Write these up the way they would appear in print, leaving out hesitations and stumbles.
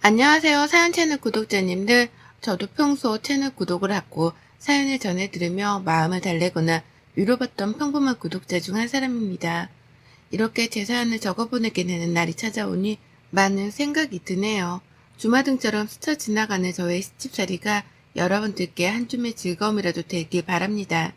안녕하세요. 사연 채널 구독자님들. 저도 평소 채널 구독을 하고 사연을 전해 들으며 마음을 달래거나 위로받던 평범한 구독자 중 한 사람입니다. 이렇게 제 사연을 적어 보내게 되는 날이 찾아오니 많은 생각이 드네요. 주마등처럼 스쳐 지나가는 저의 시집살이가 여러분들께 한 줌의 즐거움이라도 되길 바랍니다.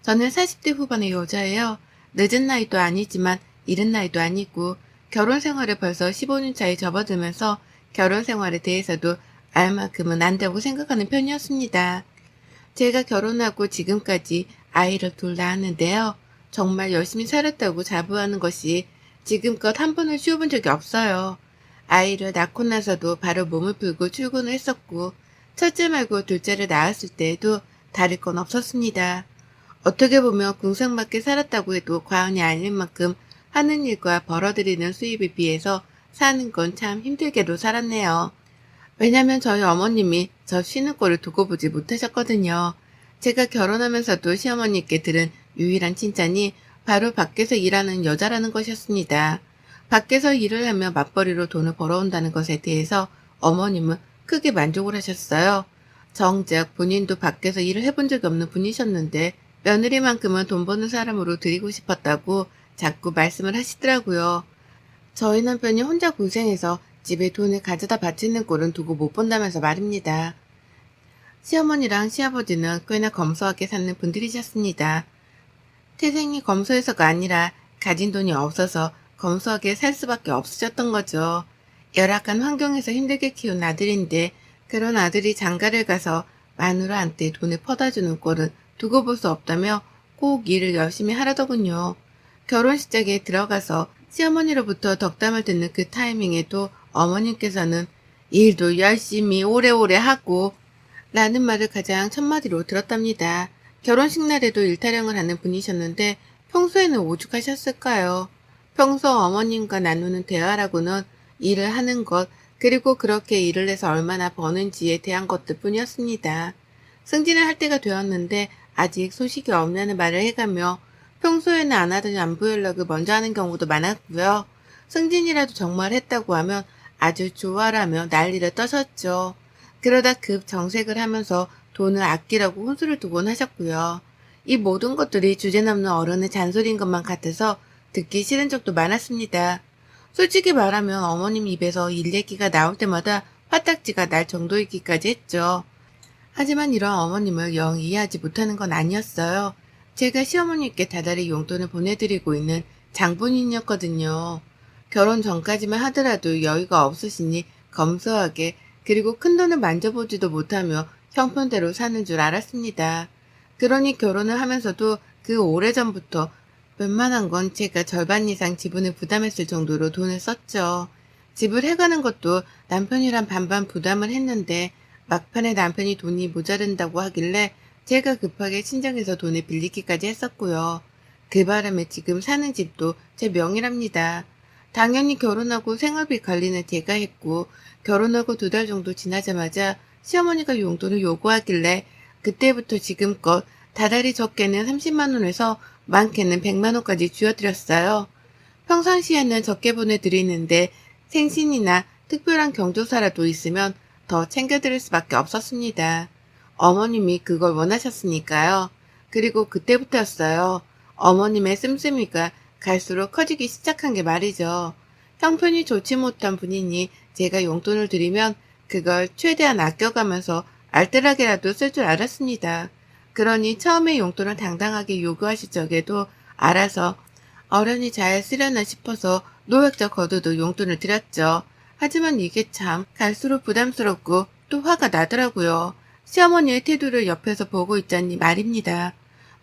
저는 40대 후반의 여자예요. 늦은 나이도 아니지만 이른 나이도 아니고 결혼 생활을 벌써 15년 차에 접어들면서 결혼 생활에 대해서도 알 만큼은 안다고 생각하는 편이었습니다. 제가 결혼하고 지금까지 아이를 둘 낳았는데요. 정말 열심히 살았다고 자부하는 것이 지금껏 한 번을 쉬어본 적이 없어요. 아이를 낳고 나서도 바로 몸을 풀고 출근을 했었고, 첫째 말고 둘째를 낳았을 때에도 다를 건 없었습니다. 어떻게 보면 궁상맞게 살았다고 해도 과언이 아닐 만큼 하는 일과 벌어들이는 수입에 비해서 사는 건 참 힘들게도 살았네요. 왜냐면 저희 어머님이 저 쉬는 꼴을 두고 보지 못하셨거든요. 제가 결혼하면서도 시어머니께 들은 유일한 칭찬이 바로 밖에서 일하는 여자라는 것이었습니다. 밖에서 일을 하며 맞벌이로 돈을 벌어온다는 것에 대해서 어머님은 크게 만족을 하셨어요. 정작 본인도 밖에서 일을 해본 적이 없는 분이셨는데 며느리만큼은 돈 버는 사람으로 드리고 싶었다고 자꾸 말씀을 하시더라고요. 저희 남편이 혼자 고생해서 집에 돈을 가져다 바치는 꼴은 두고 못 본다면서 말입니다. 시어머니랑 시아버지는 꽤나 검소하게 사는 분들이셨습니다. 태생이 검소해서가 아니라 가진 돈이 없어서 검소하게 살 수밖에 없으셨던 거죠. 열악한 환경에서 힘들게 키운 아들인데 그런 아들이 장가를 가서 마누라한테 돈을 퍼다주는 꼴은 두고 볼 수 없다며 꼭 일을 열심히 하라더군요. 결혼식장에 들어가서 시어머니로부터 덕담을 듣는 그 타이밍에도 어머님께서는 일도 열심히 오래오래 하고 라는 말을 가장 첫마디로 들었답니다. 결혼식 날에도 일타령을 하는 분이셨는데 평소에는 오죽하셨을까요? 평소 어머님과 나누는 대화라고는 일을 하는 것, 그리고 그렇게 일을 해서 얼마나 버는지에 대한 것들 뿐이었습니다. 승진을 할 때가 되었는데 아직 소식이 없냐는 말을 해가며 평소에는 안 하던 안부 연락을 먼저 하는 경우도 많았고요. 승진이라도 정말 했다고 하면 아주 좋아라며 난리를 떠셨죠. 그러다 급 정색을 하면서 돈을 아끼라고 혼수를 두곤 하셨고요. 이 모든 것들이 주제넘는 어른의 잔소리인 것만 같아서 듣기 싫은 적도 많았습니다. 솔직히 말하면 어머님 입에서 일 얘기가 나올 때마다 화딱지가 날 정도이기까지 했죠. 하지만 이런 어머님을 영 이해하지 못하는 건 아니었어요. 제가 시어머니께 다달이 용돈을 보내드리고 있는 장본인이었거든요. 결혼 전까지만 하더라도 여유가 없으시니 검소하게, 그리고 큰돈을 만져보지도 못하며 형편대로 사는 줄 알았습니다. 그러니 결혼을 하면서도 그 오래전부터 웬만한 건 제가 절반 이상 지분을 부담했을 정도로 돈을 썼죠. 집을 해가는 것도 남편이랑 반반 부담을 했는데 막판에 남편이 돈이 모자른다고 하길래 제가 급하게 친정에서 돈을 빌리기까지 했었고요. 그 바람에 지금 사는 집도 제 명의랍니다. 당연히 결혼하고 생활비 관리는 제가 했고, 결혼하고 2달 정도 지나자마자 시어머니가 용돈을 요구하길래 그때부터 지금껏 다달이 적게는 30만 원에서 많게는 100만 원까지 쥐어드렸어요. 평상시에는 적게 보내드리는데 생신이나 특별한 경조사라도 있으면 더 챙겨드릴 수밖에 없었습니다. 어머님이 그걸 원하셨으니까요. 그리고 그때부터였어요. 어머님의 씀씀이가 갈수록 커지기 시작한 게 말이죠. 형편이 좋지 못한 분이니 제가 용돈을 드리면 그걸 최대한 아껴가면서 알뜰하게라도 쓸 줄 알았습니다. 그러니 처음에 용돈을 당당하게 요구하실 적에도 알아서 어련히 잘 쓰려나 싶어서 노약자 거두도 용돈을 드렸죠. 하지만 이게 참 갈수록 부담스럽고 또 화가 나더라고요. 시어머니의 태도를 옆에서 보고 있자니 말입니다.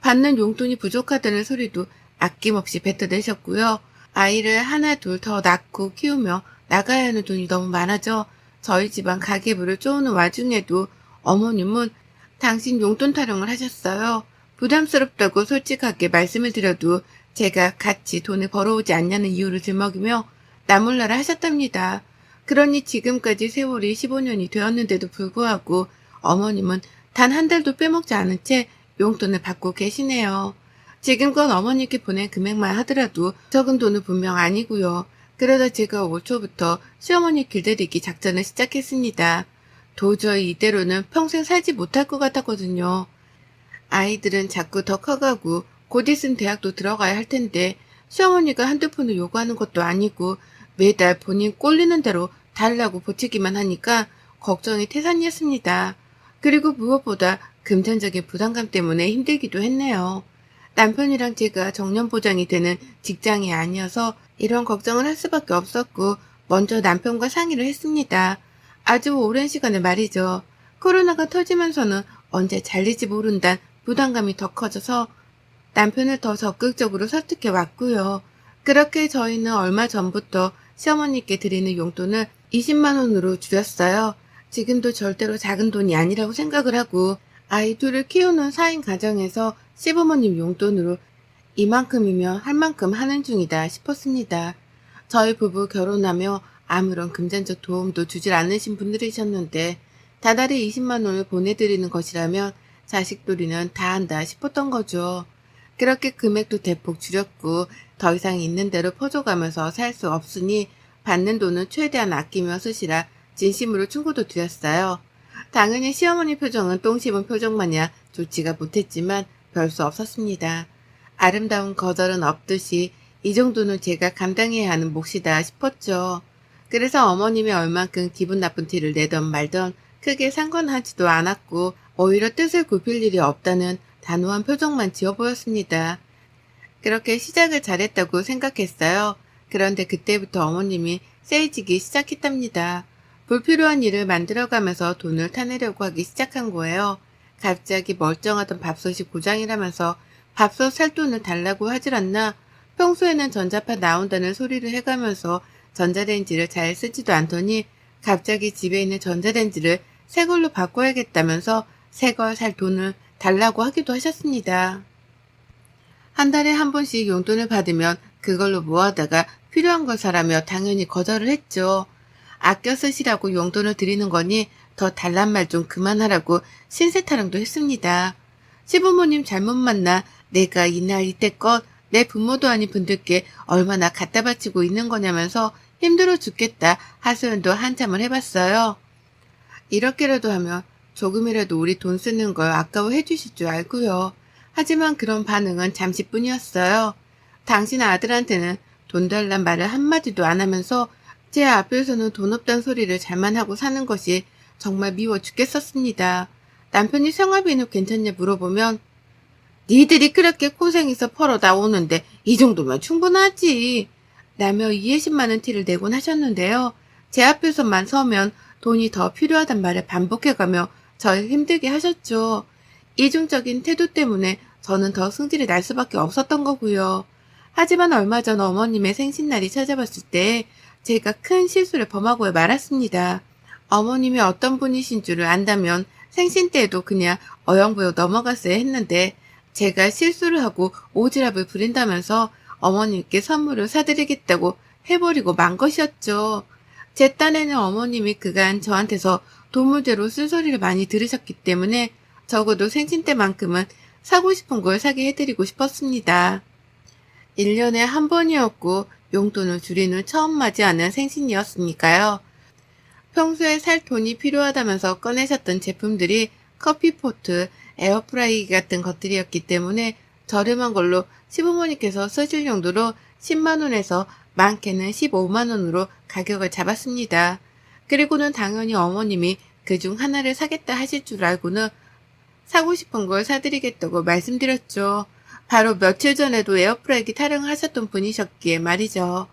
받는 용돈이 부족하다는 소리도 아낌없이 뱉어내셨고요. 아이를 하나 둘 더 낳고 키우며 나가야 하는 돈이 너무 많아져 저희 집안 가계부를 쪼는 와중에도 어머님은 당신 용돈 타령을 하셨어요. 부담스럽다고 솔직하게 말씀을 드려도 제가 같이 돈을 벌어오지 않냐는 이유를 들먹이며 나몰라라 하셨답니다. 그러니 지금까지 세월이 15년이 되었는데도 불구하고 어머님은 단 한 달도 빼먹지 않은 채 용돈을 받고 계시네요. 지금껏 어머니께 보낸 금액만 하더라도 적은 돈은 분명 아니고요. 그러다 제가 올 초부터 시어머니 길들이기 작전을 시작했습니다. 도저히 이대로는 평생 살지 못할 것 같았거든요. 아이들은 자꾸 더 커가고 곧 있으면 대학도 들어가야 할 텐데 시어머니가 한두 푼을 요구하는 것도 아니고 매달 본인 꼴리는 대로 달라고 보채기만 하니까 걱정이 태산이었습니다. 그리고 무엇보다 금전적인 부담감 때문에 힘들기도 했네요. 남편이랑 제가 정년보장이 되는 직장이 아니어서 이런 걱정을 할 수밖에 없었고 먼저 남편과 상의를 했습니다. 아주 오랜 시간을 말이죠. 코로나가 터지면서는 언제 잘릴지 모른다는 부담감이 더 커져서 남편을 더 적극적으로 설득해 왔고요. 그렇게 저희는 얼마 전부터 시어머니께 드리는 용돈을 20만 원으로 줄였어요. 지금도 절대로 작은 돈이 아니라고 생각을 하고 아이 둘을 키우는 4인 가정에서 시부모님 용돈으로 이만큼이면 할 만큼 하는 중이다 싶었습니다. 저희 부부 결혼하며 아무런 금전적 도움도 주질 않으신 분들이셨는데 다달이 20만 원을 보내드리는 것이라면 자식돌이는 다 한다 싶었던 거죠. 그렇게 금액도 대폭 줄였고 더 이상 있는 대로 퍼줘가면서 살 수 없으니 받는 돈은 최대한 아끼며 쓰시라 진심으로 충고도 드렸어요. 당연히 시어머니 표정은 똥 씹은 표정 마냥 좋지가 못했지만 별 수 없었습니다. 아름다운 거절은 없듯이 이 정도는 제가 감당해야 하는 몫이다 싶었죠. 그래서 어머님이 얼만큼 기분 나쁜 티를 내던 말던 크게 상관하지도 않았고 오히려 뜻을 굽힐 일이 없다는 단호한 표정만 지어 보였습니다. 그렇게 시작을 잘했다고 생각했어요. 그런데 그때부터 어머님이 세이지기 시작했답니다. 불필요한 일을 만들어가면서 돈을 타내려고 하기 시작한 거예요. 갑자기 멀쩡하던 밥솥이 고장이라면서 밥솥 살 돈을 달라고 하질 않나. 평소에는 전자파 나온다는 소리를 해가면서 전자레인지를 잘 쓰지도 않더니 갑자기 집에 있는 전자레인지를 새 걸로 바꿔야겠다면서 새 걸 살 돈을 달라고 하기도 하셨습니다. 한 달에 한 번씩 용돈을 받으면 그걸로 모아다가 필요한 걸 사라며 당연히 거절을 했죠. 아껴 쓰시라고 용돈을 드리는 거니 더 달란 말 좀 그만하라고 신세 타령도 했습니다. 시부모님 잘못 만나 내가 이날 이때껏 내 부모도 아닌 분들께 얼마나 갖다 바치고 있는 거냐면서 힘들어 죽겠다 하소연도 한참을 해봤어요. 이렇게라도 하면 조금이라도 우리 돈 쓰는 걸 아까워해 주실 줄 알고요. 하지만 그런 반응은 잠시뿐이었어요. 당신 아들한테는 돈 달란 말을 한마디도 안 하면서 제 앞에서는 돈 없단 소리를 잘만 하고 사는 것이 정말 미워 죽겠었습니다. 남편이 생활비는 괜찮냐 물어보면 니들이 그렇게 고생해서 벌어다 오는데 이 정도면 충분하지 라며 이해심 많은 티를 내곤 하셨는데요. 제 앞에서만 서면 돈이 더 필요하단 말을 반복해가며 저를 힘들게 하셨죠. 이중적인 태도 때문에 저는 더 승질이 날 수밖에 없었던 거고요. 하지만 얼마 전 어머님의 생신날이 찾아왔을 때 제가 큰 실수를 범하고 말았습니다. 어머님이 어떤 분이신 줄을 안다면 생신 때에도 그냥 어영부영 넘어갔어야 했는데 제가 실수를 하고 오지랖을 부린다면서 어머님께 선물을 사드리겠다고 해버리고 만 것이었죠. 제 딴에는 어머님이 그간 저한테서 도무대로 쓸소리를 많이 들으셨기 때문에 적어도 생신 때만큼은 사고 싶은 걸 사게 해드리고 싶었습니다. 1년에 한 번이었고 용돈을 줄이는 처음 맞이하는 생신이었으니까요. 평소에 살 돈이 필요하다면서 꺼내셨던 제품들이 커피포트, 에어프라이기 같은 것들이었기 때문에 저렴한 걸로 시부모님께서 쓰실 용도로 10만원에서 많게는 15만원으로 가격을 잡았습니다. 그리고는 당연히 어머님이 그중 하나를 사겠다 하실 줄 알고는 사고 싶은 걸 사드리겠다고 말씀드렸죠. 바로 며칠 전에도 에어프라이기 타령을 하셨던 분이셨기에 말이죠.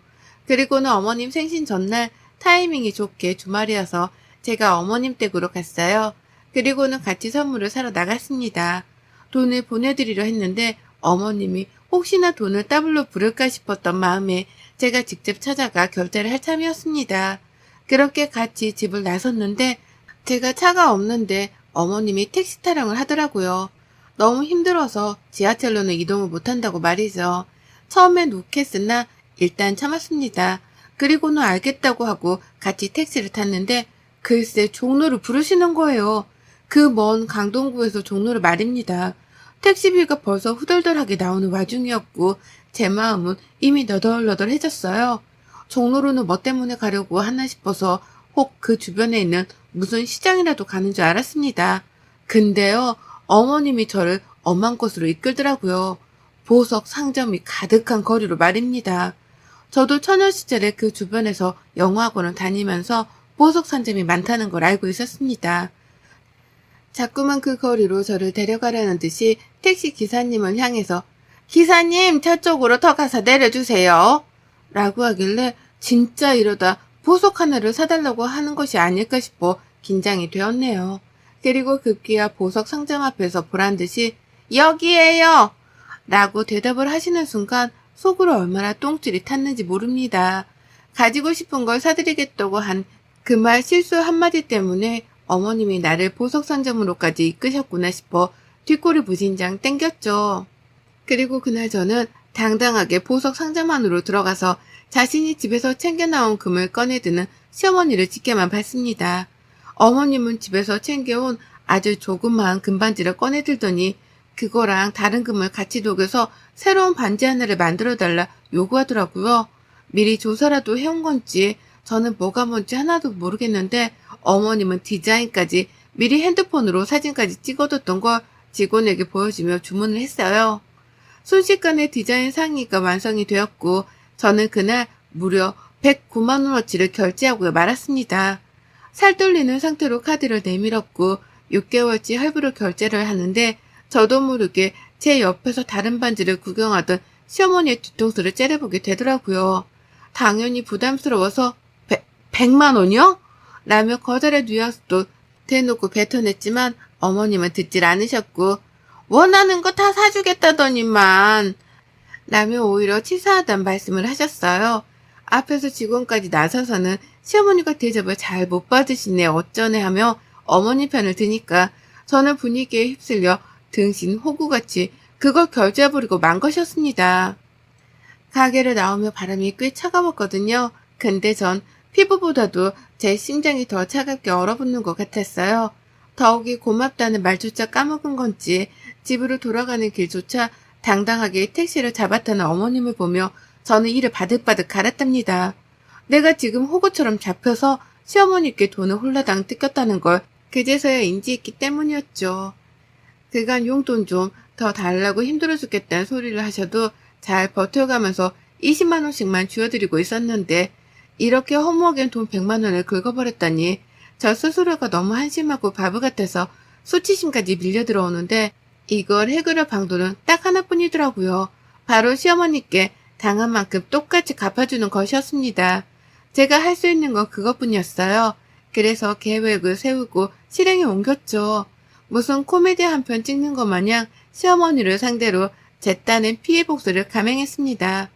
그리고는 어머님 생신 전날 타이밍이 좋게 주말이어서 제가 어머님 댁으로 갔어요. 그리고는 같이 선물을 사러 나갔습니다. 돈을 보내드리려 했는데 어머님이 혹시나 돈을 따블로 부를까 싶었던 마음에 제가 직접 찾아가 결제를 할 참이었습니다. 그렇게 같이 집을 나섰는데 제가 차가 없는데 어머님이 택시 타령을 하더라고요. 너무 힘들어서 지하철로는 이동을 못한다고 말이죠. 처음엔 욱했으나 일단 참았습니다. 그리고는 알겠다고 하고 같이 택시를 탔는데 글쎄 종로를 부르시는 거예요. 그 먼 강동구에서 종로를 말입니다. 택시비가 벌써 후덜덜하게 나오는 와중이었고 제 마음은 이미 너덜너덜해졌어요. 종로로는 뭐 때문에 가려고 하나 싶어서 혹 그 주변에 있는 무슨 시장이라도 가는 줄 알았습니다. 근데요, 어머님이 저를 엄한 곳으로 이끌더라고요. 보석 상점이 가득한 거리로 말입니다. 저도 처녀 시절에 그 주변에서 영어학원을 다니면서 보석 상점이 많다는 걸 알고 있었습니다. 자꾸만 그 거리로 저를 데려가려는 듯이 택시 기사님을 향해서 기사님 저쪽으로 더 가서 내려주세요 라고 하길래 진짜 이러다 보석 하나를 사달라고 하는 것이 아닐까 싶어 긴장이 되었네요. 그리고 급기야 보석 상점 앞에서 보란듯이 여기에요 라고 대답을 하시는 순간 속으로 얼마나 똥줄이 탔는지 모릅니다. 가지고 싶은 걸 사드리겠다고 한 그 말 실수 한마디 때문에 어머님이 나를 보석 상점으로까지 이끄셨구나 싶어 뒷골이 부진장 땡겼죠. 그리고 그날 저는 당당하게 보석 상점 안으로 들어가서 자신이 집에서 챙겨나온 금을 꺼내드는 시어머니를 지켜만 봤습니다. 어머님은 집에서 챙겨온 아주 조그마한 금반지를 꺼내들더니 그거랑 다른 금을 같이 녹여서 새로운 반지 하나를 만들어달라 요구하더라고요. 미리 조사라도 해온 건지 저는 뭐가 뭔지 하나도 모르겠는데 어머님은 디자인까지 미리 핸드폰으로 사진까지 찍어뒀던 걸 직원에게 보여주며 주문을 했어요. 순식간에 디자인 상의가 완성이 되었고 저는 그날 무려 109만 원어치를 결제하고 말았습니다. 살떨리는 상태로 카드를 내밀었고 6개월치 할부로 결제를 하는데 저도 모르게 제 옆에서 다른 반지를 구경하던 시어머니의 뒤통수를 째려보게 되더라고요. 당연히 부담스러워서 100만 원이요? 라며 거절의 뉘앙스도 대놓고 뱉어냈지만 어머님은 듣질 않으셨고 원하는 거 다 사주겠다더니만 라며 오히려 치사하단 말씀을 하셨어요. 앞에서 직원까지 나서서는 시어머니가 대접을 잘 못 받으시네 어쩌네 하며 어머니 편을 드니까 저는 분위기에 휩쓸려 등신 호구같이 그걸 결제해버리고 만 것이었습니다. 가게를 나오며 바람이 꽤 차가웠거든요. 근데 전 피부보다도 제 심장이 더 차갑게 얼어붙는 것 같았어요. 더욱이 고맙다는 말조차 까먹은 건지 집으로 돌아가는 길조차 당당하게 택시를 잡았다는 어머님을 보며 저는 이를 바득바득 갈았답니다. 내가 지금 호구처럼 잡혀서 시어머니께 돈을 홀라당 뜯겼다는 걸 그제서야 인지했기 때문이었죠. 그간 용돈 좀 더 달라고 힘들어 죽겠다는 소리를 하셔도 잘 버텨가면서 20만 원씩만 쥐어드리고 있었는데 이렇게 허무하게 돈 100만 원을 긁어버렸다니 저 스스로가 너무 한심하고 바보 같아서 수치심까지 밀려 들어오는데 이걸 해결할 방도는 딱 하나뿐이더라고요. 바로 시어머니께 당한 만큼 똑같이 갚아주는 것이었습니다. 제가 할 수 있는 건 그것뿐이었어요. 그래서 계획을 세우고 실행에 옮겼죠. 무슨 코미디 한 편 찍는 것 마냥 시어머니를 상대로 제 딴엔 피해 복수를 감행했습니다.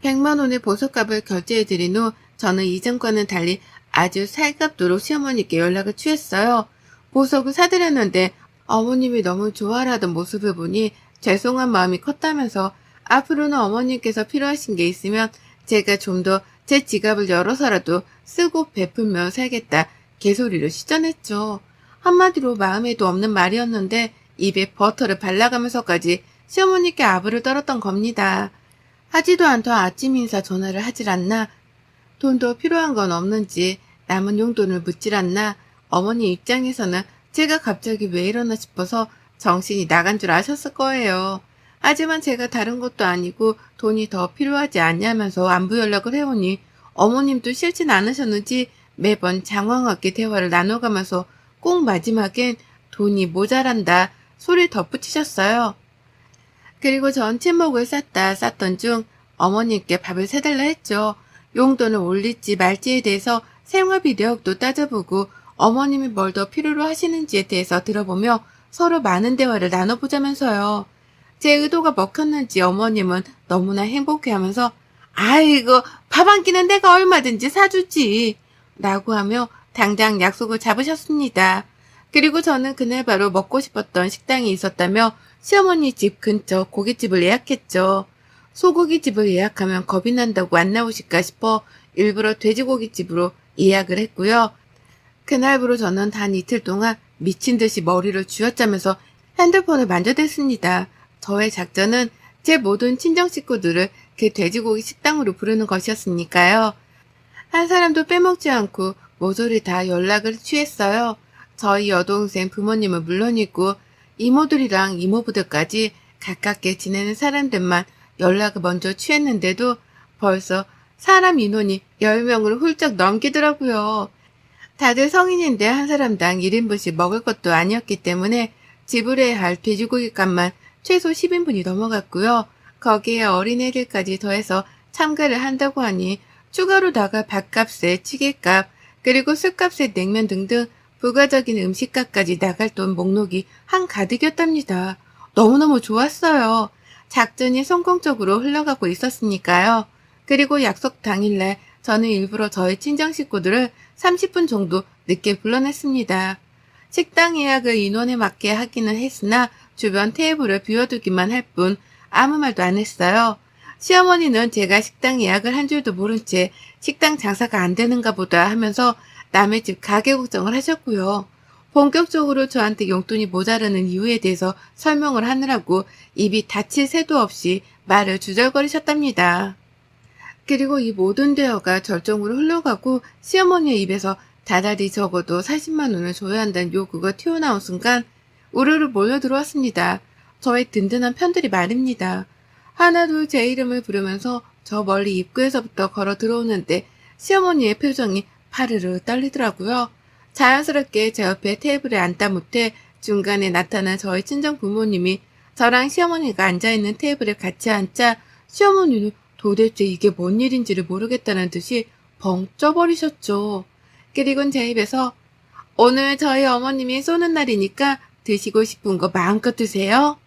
100만 원의 보석값을 결제해드린 후 저는 이전과는 달리 아주 살갑도록 시어머니께 연락을 취했어요. 보석을 사드렸는데 어머님이 너무 좋아하던 모습을 보니 죄송한 마음이 컸다면서 앞으로는 어머님께서 필요하신 게 있으면 제가 좀 더 제 지갑을 열어서라도 쓰고 베풀며 살겠다 개소리를 시전했죠. 한마디로 마음에도 없는 말이었는데 입에 버터를 발라가면서까지 시어머니께 아부를 떨었던 겁니다. 하지도 않던 아침 인사 전화를 하질 않나, 돈도 필요한 건 없는지 남은 용돈을 묻질 않나, 어머니 입장에서는 제가 갑자기 왜 이러나 싶어서 정신이 나간 줄 아셨을 거예요. 하지만 제가 다른 것도 아니고 돈이 더 필요하지 않냐면서 안부 연락을 해오니 어머님도 싫진 않으셨는지 매번 장황하게 대화를 나눠가면서 꼭 마지막엔 돈이 모자란다 소리 덧붙이셨어요. 그리고 전 침묵을 쌌던 중 어머님께 밥을 사달라 했죠. 용돈을 올릴지 말지에 대해서 생활비 내역도 따져보고 어머님이 뭘 더 필요로 하시는지에 대해서 들어보며 서로 많은 대화를 나눠보자면서요. 제 의도가 먹혔는지 어머님은 너무나 행복해하면서 아이고 밥 한 끼는 내가 얼마든지 사주지 라고 하며 당장 약속을 잡으셨습니다. 그리고 저는 그날 바로 먹고 싶었던 식당이 있었다며 시어머니 집 근처 고깃집을 예약했죠. 소고기집을 예약하면 겁이 난다고 안 나오실까 싶어 일부러 돼지고기집으로 예약을 했고요. 그날부로 저는 단 이틀 동안 미친 듯이 머리를 쥐어짜면서 핸드폰을 만져댔습니다. 저의 작전은 제 모든 친정 식구들을 그 돼지고기 식당으로 부르는 것이었으니까요. 한 사람도 빼먹지 않고 모조리 다 연락을 취했어요. 저희 여동생 부모님은 물론이고 이모들이랑 이모부들까지 가깝게 지내는 사람들만 연락을 먼저 취했는데도 벌써 사람 인원이 10명을 훌쩍 넘기더라고요. 다들 성인인데 한 사람당 1인분씩 먹을 것도 아니었기 때문에 지불해야 할 돼지고기 값만 최소 10인분이 넘어갔고요. 거기에 어린애들까지 더해서 참가를 한다고 하니 추가로 나갈 밥값에 찌개값, 그리고 술값에 냉면 등등 부가적인 음식값까지 나갈 돈 목록이 한가득이었답니다. 너무너무 좋았어요. 작전이 성공적으로 흘러가고 있었으니까요. 그리고 약속 당일날 저는 일부러 저희 친정 식구들을 30분 정도 늦게 불러냈습니다. 식당 예약을 인원에 맞게 하기는 했으나 주변 테이블을 비워두기만 할 뿐 아무 말도 안 했어요. 시어머니는 제가 식당 예약을 한 줄도 모른 채 식당 장사가 안 되는가 보다 하면서 남의 집 가게 걱정을 하셨고요. 본격적으로 저한테 용돈이 모자라는 이유에 대해서 설명을 하느라고 입이 닫힐 새도 없이 말을 주절거리셨답니다. 그리고 이 모든 대화가 절정으로 흘러가고 시어머니의 입에서 다달이 적어도 40만 원을 줘야 한다는 요구가 튀어나온 순간 우르르 몰려들어왔습니다. 저의 든든한 편들이 말입니다. 하나둘 제 이름을 부르면서 저 멀리 입구에서부터 걸어 들어오는데 시어머니의 표정이 파르르 떨리더라고요. 자연스럽게 제 옆에 테이블에 앉다 못해 중간에 나타난 저희 친정 부모님이 저랑 시어머니가 앉아있는 테이블에 같이 앉자 시어머니는 도대체 이게 뭔 일인지를 모르겠다는 듯이 벙 쪄버리셨죠. 그리고는 제 입에서 오늘 저희 어머님이 쏘는 날이니까 드시고 싶은 거 마음껏 드세요.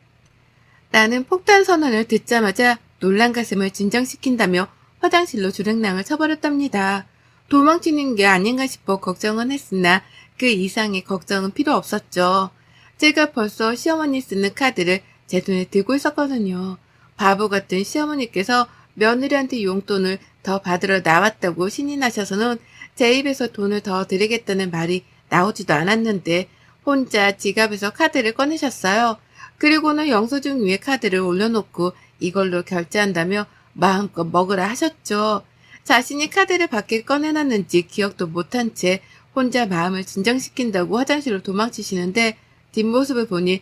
나는 폭탄 선언을 듣자마자 놀란 가슴을 진정시킨다며 화장실로 주랭랑을 쳐버렸답니다. 도망치는 게 아닌가 싶어 걱정은 했으나 그 이상의 걱정은 필요 없었죠. 제가 벌써 시어머니 쓰는 카드를 제 돈에 들고 있었거든요. 바보 같은 시어머니께서 며느리한테 용돈을 더 받으러 나왔다고 신이 나셔서는 제 입에서 돈을 더 드리겠다는 말이 나오지도 않았는데 혼자 지갑에서 카드를 꺼내셨어요. 그리고는 영수증 위에 카드를 올려놓고 이걸로 결제한다며 마음껏 먹으라 하셨죠. 자신이 카드를 밖에 꺼내놨는지 기억도 못한 채 혼자 마음을 진정시킨다고 화장실로 도망치시는데 뒷모습을 보니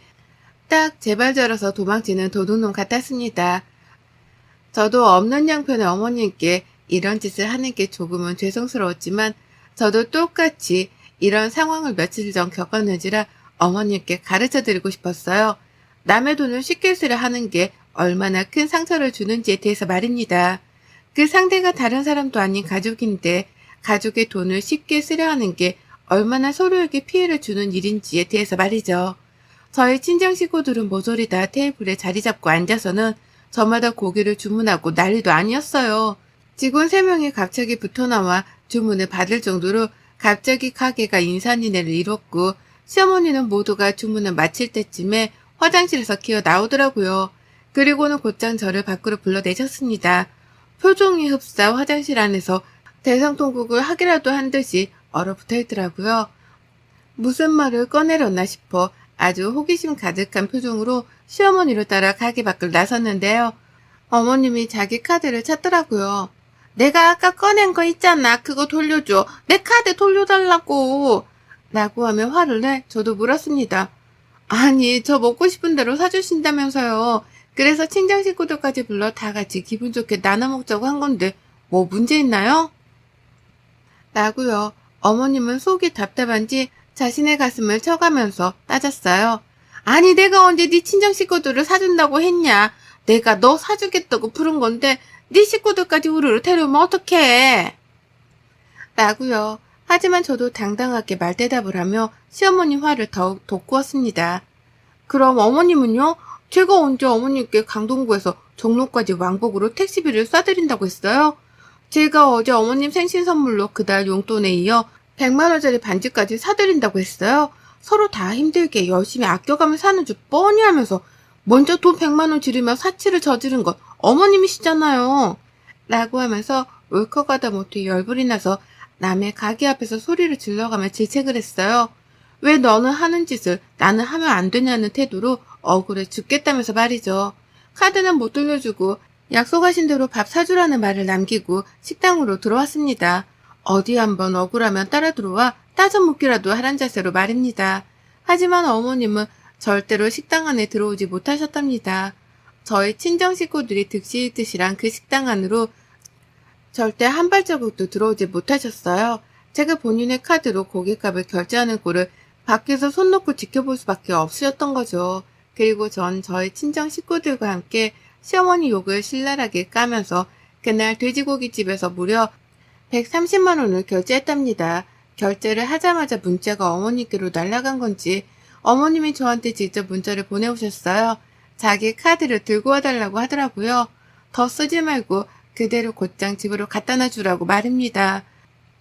딱 제발저러서 도망치는 도둑놈 같았습니다. 저도 없는 양편의 어머님께 이런 짓을 하는 게 조금은 죄송스러웠지만 저도 똑같이 이런 상황을 며칠 전 겪었는지라 어머님께 가르쳐드리고 싶었어요. 남의 돈을 쉽게 쓰려 하는 게 얼마나 큰 상처를 주는지에 대해서 말입니다. 그 상대가 다른 사람도 아닌 가족인데 가족의 돈을 쉽게 쓰려 하는 게 얼마나 서로에게 피해를 주는 일인지에 대해서 말이죠. 저희 친정 식구들은 모조리 다 테이블에 자리 잡고 앉아서는 저마다 고기를 주문하고 난리도 아니었어요. 직원 3명이 갑자기 붙어나와 주문을 받을 정도로 갑자기 가게가 인산인해를 이뤘고 시어머니는 모두가 주문을 마칠 때쯤에 화장실에서 기어 나오더라고요. 그리고는 곧장 저를 밖으로 불러내셨습니다. 표정이 흡사 화장실 안에서 대성통곡을 하기라도 한 듯이 얼어붙어 있더라고요. 무슨 말을 꺼내려나 싶어 아주 호기심 가득한 표정으로 시어머니를 따라 가게 밖을 나섰는데요. 어머님이 자기 카드를 찾더라고요. 내가 아까 꺼낸 거 있잖아. 그거 돌려줘. 내 카드 돌려달라고. 라고 하며 화를 내 저도 물었습니다. 아니, 저 먹고 싶은 대로 사주신다면서요. 그래서 친정 식구들까지 불러 다 같이 기분 좋게 나눠 먹자고 한 건데 뭐 문제 있나요? 라고요. 어머님은 속이 답답한지 자신의 가슴을 쳐가면서 따졌어요. 아니, 내가 언제 네 친정 식구들을 사준다고 했냐. 내가 너 사주겠다고 부른 건데 네 식구들까지 우르르 데려오면 어떡해. 라고요. 하지만 저도 당당하게 말대답을 하며 시어머니 화를 더욱 돋구었습니다. 그럼 어머님은요? 제가 언제 어머님께 강동구에서 종로까지 왕복으로 택시비를 쏴드린다고 했어요? 제가 어제 어머님 생신 선물로 그달 용돈에 이어 100만 원짜리 반지까지 사드린다고 했어요. 서로 다 힘들게 열심히 아껴가며 사는 줄 뻔히 하면서 먼저 돈 100만 원 지르며 사치를 저지른 건 어머님이시잖아요. 라고 하면서 울컥하다 못해 열불이 나서 남의 가게 앞에서 소리를 질러가며 질책을 했어요. 왜 너는 하는 짓을 나는 하면 안 되냐는 태도로 억울해 죽겠다면서 말이죠. 카드는 못 돌려주고 약속하신 대로 밥 사주라는 말을 남기고 식당으로 들어왔습니다. 어디 한번 억울하면 따라 들어와 따져 묻기라도 하란 자세로 말입니다. 하지만 어머님은 절대로 식당 안에 들어오지 못하셨답니다. 저희 친정 식구들이 득실득실한 그 식당 안으로 절대 한 발자국도 들어오지 못하셨어요. 제가 본인의 카드로 고깃값을 결제하는 꼴을 밖에서 손 놓고 지켜볼 수밖에 없으셨던 거죠. 그리고 전 저희 친정 식구들과 함께 시어머니 욕을 신랄하게 까면서 그날 돼지고기집에서 무려 130만 원을 결제했답니다. 결제를 하자마자 문자가 어머니께로 날아간 건지 어머님이 저한테 직접 문자를 보내오셨어요. 자기 카드를 들고 와달라고 하더라고요. 더 쓰지 말고 그대로 곧장 집으로 갖다 놔주라고 말입니다.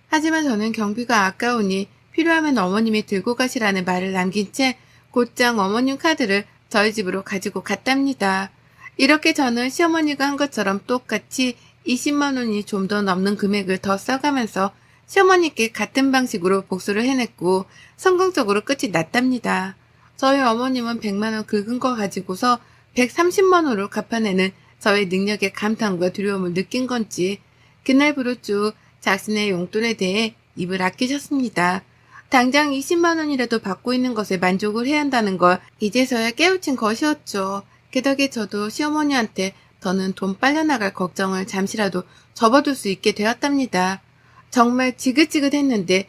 하지만 저는 경비가 아까우니 필요하면 어머님이 들고 가시라는 말을 남긴 채 곧장 어머님 카드를 저희 집으로 가지고 갔답니다. 이렇게 저는 시어머니가 한 것처럼 똑같이 20만 원이 좀 더 넘는 금액을 더 써가면서 시어머니께 같은 방식으로 복수를 해냈고 성공적으로 끝이 났답니다. 저희 어머님은 100만 원 긁은 거 가지고서 130만 원으로 갚아내는 저의 능력의 감탄과 두려움을 느낀 건지 그날부로 쭉 자신의 용돈에 대해 입을 아끼셨습니다. 당장 20만 원이라도 받고 있는 것에 만족을 해야 한다는 걸 이제서야 깨우친 것이었죠. 그 덕에 저도 시어머니한테 더는 돈 빨려나갈 걱정을 잠시라도 접어둘 수 있게 되었답니다. 정말 지긋지긋했는데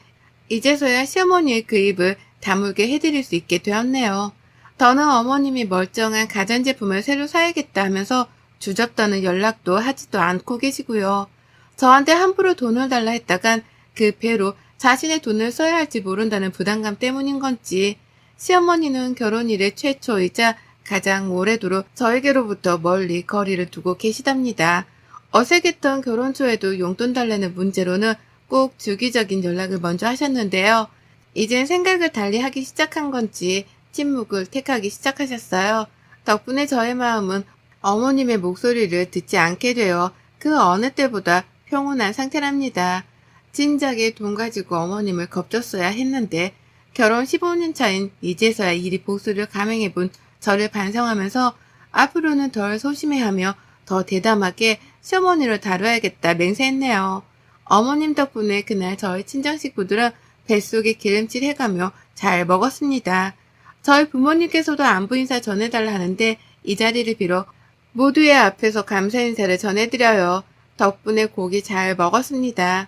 이제서야 시어머니의 그 입을 다물게 해드릴 수 있게 되었네요. 더는 어머님이 멀쩡한 가전제품을 새로 사야겠다 하면서 주접더는 연락도 하지도 않고 계시고요. 저한테 함부로 돈을 달라 했다간 그 배로 자신의 돈을 써야 할지 모른다는 부담감 때문인 건지 시어머니는 결혼 이래 최초이자 가장 오래도록 저에게로부터 멀리 거리를 두고 계시답니다. 어색했던 결혼 초에도 용돈 달라는 문제로는 꼭 주기적인 연락을 먼저 하셨는데요. 이젠 생각을 달리 하기 시작한 건지 침묵을 택하기 시작하셨어요. 덕분에 저의 마음은 어머님의 목소리를 듣지 않게 되어 그 어느 때보다 평온한 상태랍니다. 진작에 돈 가지고 어머님을 겁줬어야 했는데 결혼 15년 차인 이제서야 일이 복수를 감행해본 저를 반성하면서 앞으로는 덜 소심해하며 더 대담하게 시어머니를 다뤄야겠다 맹세했네요. 어머님 덕분에 그날 저희 친정 식구들은 뱃속에 기름칠 해가며 잘 먹었습니다. 저희 부모님께서도 안부 인사 전해달라 하는데 이 자리를 빌어 모두의 앞에서 감사 인사를 전해드려요. 덕분에 고기 잘 먹었습니다.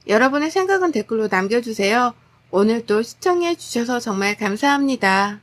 여러분의 생각은 댓글로 남겨주세요. 오늘도 시청해 주셔서 정말 감사합니다.